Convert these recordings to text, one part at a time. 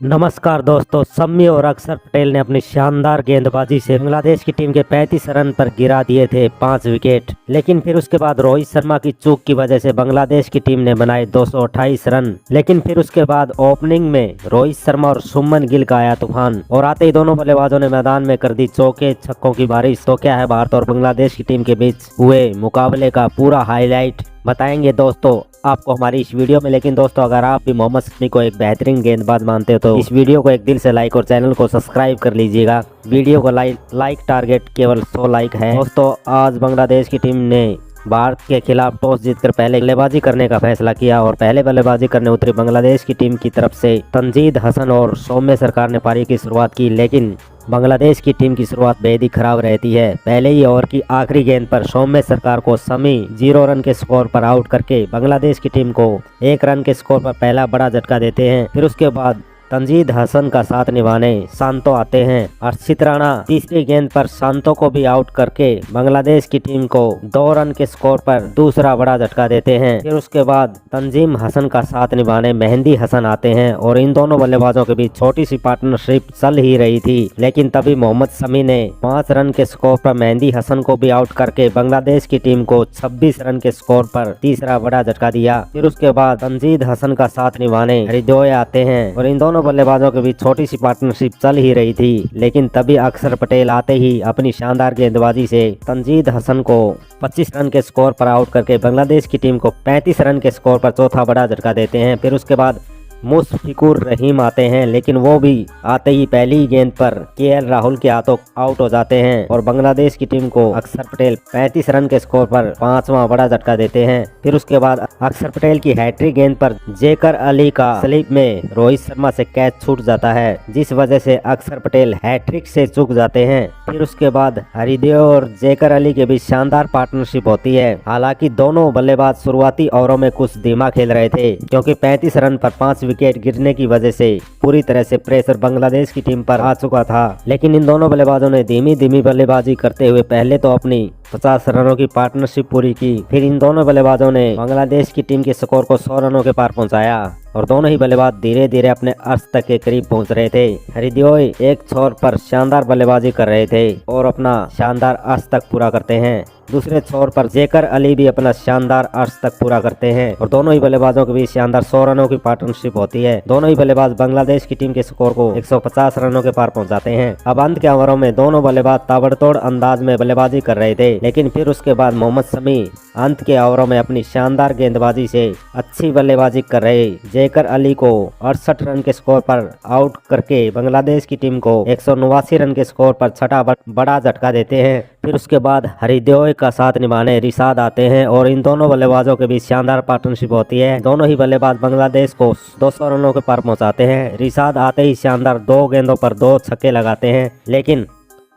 नमस्कार दोस्तों, शम्मी और अक्षर पटेल ने अपनी शानदार गेंदबाजी से बांग्लादेश की टीम के 35 रन पर गिरा दिए थे 5 विकेट। लेकिन फिर उसके बाद रोहित शर्मा की चूक की वजह से बांग्लादेश की टीम ने बनाए 228 रन। लेकिन फिर उसके बाद ओपनिंग में रोहित शर्मा और शुभमन गिल का आया तूफान और आते ही दोनों बल्लेबाजों ने मैदान में कर दी चौके छक्कों की बारिश। तो क्या है भारत और बांग्लादेश की टीम के बीच हुए मुकाबले का पूरा हाईलाइट बताएंगे दोस्तों आपको हमारी इस वीडियो में। लेकिन दोस्तों, अगर आप भी मोहम्मद शमी को एक बेहतरीन गेंदबाज मानते हो तो इस वीडियो को एक दिल से लाइक और चैनल को सब्सक्राइब कर लीजिएगा। वीडियो को लाइक टारगेट केवल 100 लाइक है। दोस्तों, आज बांग्लादेश की टीम ने भारत के खिलाफ टॉस जीतकर पहले बल्लेबाजी करने का फैसला किया और पहले बल्लेबाजी करने उतरी बांग्लादेश की टीम की तरफ से तंजीद हसन और सौम्य सरकार ने पारी की शुरुआत की। लेकिन बांग्लादेश की टीम की शुरुआत बेहद ही खराब रहती है। पहले ही ओवर की आखिरी गेंद पर सौम्य सरकार को शमी 0 रन के स्कोर पर आउट करके बांग्लादेश की टीम को 1 रन के स्कोर पर पहला बड़ा झटका देते हैं। फिर उसके बाद तंजीद हसन का साथ निभाने शांतो आते हैं। अर्शित राणा तीसरी गेंद पर शांतो को भी आउट करके बांग्लादेश की टीम को 2 रन के स्कोर पर दूसरा बड़ा झटका देते हैं। फिर उसके बाद तंजीम हसन का साथ निभाने मेहंदी हसन आते हैं और इन दोनों बल्लेबाजों के बीच छोटी सी पार्टनरशिप चल ही रही थी। लेकिन तभी मोहम्मद शमी ने 5 रन के स्कोर पर मेहंदी हसन को भी आउट करके बांग्लादेश की टीम को 26 रन के स्कोर पर तीसरा बड़ा झटका दिया। फिर उसके बाद तंजीद हसन का साथ निभाने हरिदोय आते हैं और इन दोनों बल्लेबाजों के बीच छोटी सी पार्टनरशिप चल ही रही थी। लेकिन तभी अक्षर पटेल आते ही अपनी शानदार गेंदबाजी से तंजीद हसन को 25 रन के स्कोर पर आउट करके बांग्लादेश की टीम को 35 रन के स्कोर पर चौथा बड़ा झटका देते हैं। फिर उसके बाद मुशफिकुर रहीम आते हैं, लेकिन वो भी आते ही पहली गेंद पर केएल राहुल के हाथों आउट हो जाते हैं और बांग्लादेश की टीम को अक्षर पटेल 35 रन के स्कोर पर 5वां बड़ा झटका देते हैं। फिर उसके बाद अक्षर पटेल की हैट्रिक गेंद पर जेकर अली का स्लिप में रोहित शर्मा से कैच छूट जाता है, जिस वजह से अक्षर पटेल हैट्रिक से चूक जाते हैं। फिर उसके बाद हरिदेव और जेकर अली के बीच शानदार पार्टनरशिप होती है। हालांकि दोनों बल्लेबाज शुरुआती ओवरों में कुछ धीमा खेल रहे थे, क्योंकि 35 रन पर 5 विकेट गिरने की वजह से पूरी तरह से प्रेशर बांग्लादेश की टीम पर आ चुका था। लेकिन इन दोनों बल्लेबाजों ने धीमी धीमी बल्लेबाजी करते हुए पहले तो अपनी 50 रनों की पार्टनरशिप पूरी की। फिर इन दोनों बल्लेबाजों ने बांग्लादेश की टीम के स्कोर को 100 रनों के पार पहुंचाया और दोनों ही बल्लेबाज धीरे धीरे अपने अर्श तक के करीब पहुंच रहे थे। हरिदोय एक छोर पर शानदार बल्लेबाजी कर रहे थे और अपना शानदार अर्श तक पूरा करते हैं। दूसरे छोर पर जेकर अली भी अपना शानदार अर्श तक पूरा करते हैं और दोनों ही बल्लेबाजों के बीच शानदार 100 रनों की पार्टनरशिप होती है। दोनों ही बल्लेबाज बांग्लादेश की टीम के स्कोर को 150 रनों के पार पहुंचाते हैं। अब अंत के ओवरों में दोनों बल्लेबाज ताबड़तोड़ अंदाज में बल्लेबाजी कर रहे थे, लेकिन फिर उसके बाद मोहम्मद शमी अंत के ओवरों में अपनी शानदार गेंदबाजी से अच्छी बल्लेबाजी कर रहे जेकर अली को 68 रन के स्कोर पर आउट करके बांग्लादेश की टीम को 189 रन के स्कोर पर छठा बड़ा झटका देते हैं। फिर उसके बाद हरिदेव का साथ निभाने रिशाद आते हैं और इन दोनों बल्लेबाजों के बीच शानदार पार्टनरशिप होती है। दोनों ही बल्लेबाज बांग्लादेश को 200 रनों के पार पहुंचाते हैं। रिशाद आते ही शानदार 2 गेंदों पर 2 छक्के लगाते हैं, लेकिन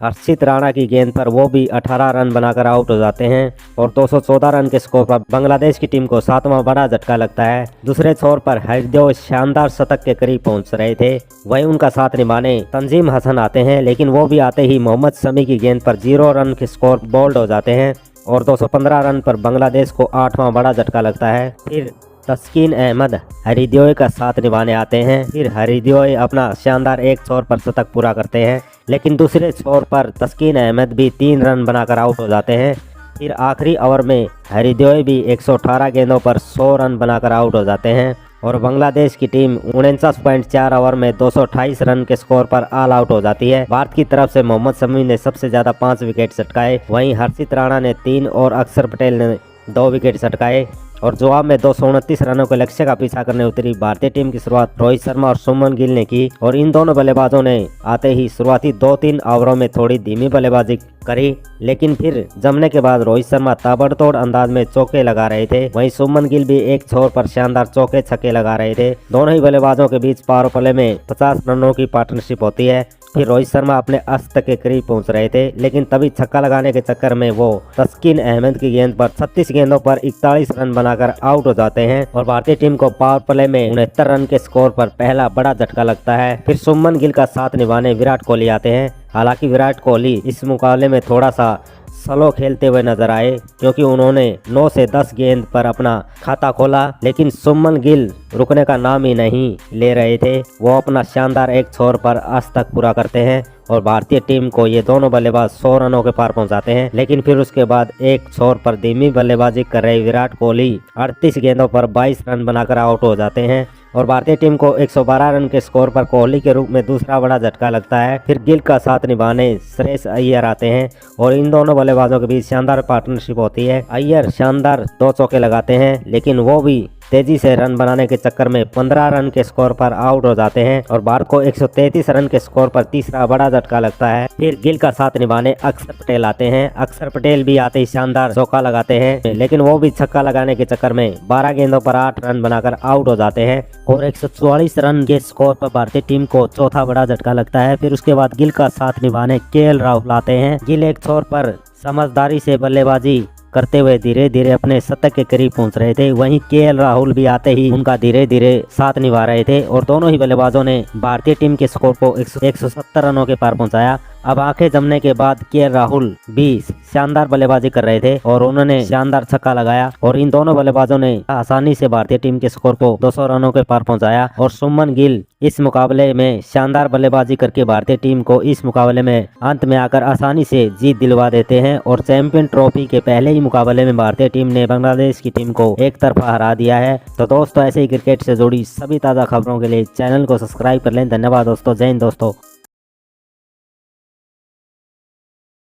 अर्शित राणा की गेंद पर वो भी 18 रन बनाकर आउट हो जाते हैं और 214 रन के स्कोर पर बांग्लादेश की टीम को 7वां बड़ा झटका लगता है। दूसरे छोर पर हरिदेव शानदार शतक के करीब पहुंच रहे थे, वहीं उनका साथ निभाने तंजीम हसन आते हैं, लेकिन वो भी आते ही मोहम्मद शमी की गेंद पर 0 रन के स्कोर बोल्ड हो जाते हैं और 215 रन पर बांग्लादेश को 8वां बड़ा झटका लगता है। फिर तस्कीन अहमद हरिदेव का साथ निभाने आते हैं। फिर हरिदेव अपना शानदार एक छोर पर शतक पूरा करते हैं, लेकिन दूसरे छोर पर तस्कीन अहमद भी 3 रन बनाकर आउट हो जाते हैं। फिर आखिरी ओवर में हरिदेव भी 118 गेंदों पर 100 रन बनाकर आउट हो जाते हैं और बांग्लादेश की टीम 49.4 ओवर में 228 रन के स्कोर पर ऑल आउट हो जाती है। भारत की तरफ से मोहम्मद शमी ने सबसे ज्यादा 5 विकेट सटकाए, वहीं हर्षित राणा ने 3 और अक्षर पटेल ने 2 विकेट सटकाए और जवाब में 229 रनों के लक्ष्य का पीछा करने उतरी भारतीय टीम की शुरुआत रोहित शर्मा और शुभमन गिल ने की और इन दोनों बल्लेबाजों ने आते ही शुरुआती 2-3 ओवरों में थोड़ी धीमी बल्लेबाजी करी, लेकिन फिर जमने के बाद रोहित शर्मा ताबड़तोड़ अंदाज में चौके लगा रहे थे, वहीं शुभमन गिल भी एक छोर पर शानदार चौके छक्के लगा रहे थे। दोनों ही बल्लेबाजों के बीच पावर प्ले में 50 रनों की पार्टनरशिप होती है। फिर रोहित शर्मा अपने अस्त के करीब पहुंच रहे थे, लेकिन तभी छक्का लगाने के चक्कर में वो तस्कीन अहमद की गेंद पर 36 गेंदों पर 41 रन बनाकर आउट हो जाते हैं और भारतीय टीम को पावर प्ले में 69 रन के स्कोर पर पहला बड़ा झटका लगता है। फिर शुभमन गिल का साथ निभाने विराट कोहली आते हैं। हालांकि विराट कोहली इस मुकाबले में थोड़ा सा स्लो खेलते हुए नजर आए, क्योंकि उन्होंने 9 से 10 गेंद पर अपना खाता खोला, लेकिन शुभमन गिल रुकने का नाम ही नहीं ले रहे थे। वो अपना शानदार एक छोर पर आज तक पूरा करते हैं और भारतीय टीम को ये दोनों बल्लेबाज 100 रनों के पार पहुंचाते हैं। लेकिन फिर उसके बाद एक छोर पर धीमी बल्लेबाजी कर रहे विराट कोहली 38 गेंदों पर 22 रन बनाकर आउट हो जाते हैं और भारतीय टीम को 112 रन के स्कोर पर कोहली के रूप में दूसरा बड़ा झटका लगता है। फिर गिल का साथ निभाने श्रेयस अय्यर आते हैं और इन दोनों बल्लेबाजों के बीच शानदार पार्टनरशिप होती है। अय्यर शानदार 2 चौके लगाते हैं, लेकिन वो भी तेजी से रन बनाने के चक्कर में 15 रन के स्कोर पर आउट हो जाते हैं और भारत को 133 रन के स्कोर पर तीसरा बड़ा झटका लगता है। फिर गिल का साथ निभाने अक्षर पटेल आते हैं। अक्षर पटेल भी आते ही शानदार चौका लगाते हैं, लेकिन वो भी छक्का लगाने के चक्कर में 12 गेंदों पर 8 रन बनाकर आउट हो जाते हैं और 144 रन के स्कोर पर भारतीय टीम को चौथा बड़ा झटका लगता है। फिर उसके बाद गिल का साथ निभाने केएल राहुल आते हैं। गिल एक छोर पर समझदारी से बल्लेबाजी करते हुए धीरे धीरे अपने शतक के करीब पहुंच रहे थे, वहीं केएल राहुल भी आते ही उनका धीरे धीरे साथ निभा रहे थे और दोनों ही बल्लेबाजों ने भारतीय टीम के स्कोर को 170 रनों के पार पहुंचाया। अब आंखें जमने के बाद केएल राहुल भी शानदार बल्लेबाजी कर रहे थे और उन्होंने शानदार छक्का लगाया और इन दोनों बल्लेबाजों ने आसानी से भारतीय टीम के स्कोर को 200 रनों के पार पहुंचाया और शुभमन गिल इस मुकाबले में शानदार बल्लेबाजी करके भारतीय टीम को इस मुकाबले में अंत में आकर आसानी से जीत दिलवा देते हैं और चैंपियन ट्रॉफी के पहले ही मुकाबले में भारतीय टीम ने बांग्लादेश की टीम को एक तरफा हरा दिया है। तो दोस्तों, ऐसे ही क्रिकेट से जुड़ी सभी ताज़ा खबरों के लिए चैनल को सब्सक्राइब कर लें। धन्यवाद दोस्तों। जय हिंद दोस्तों।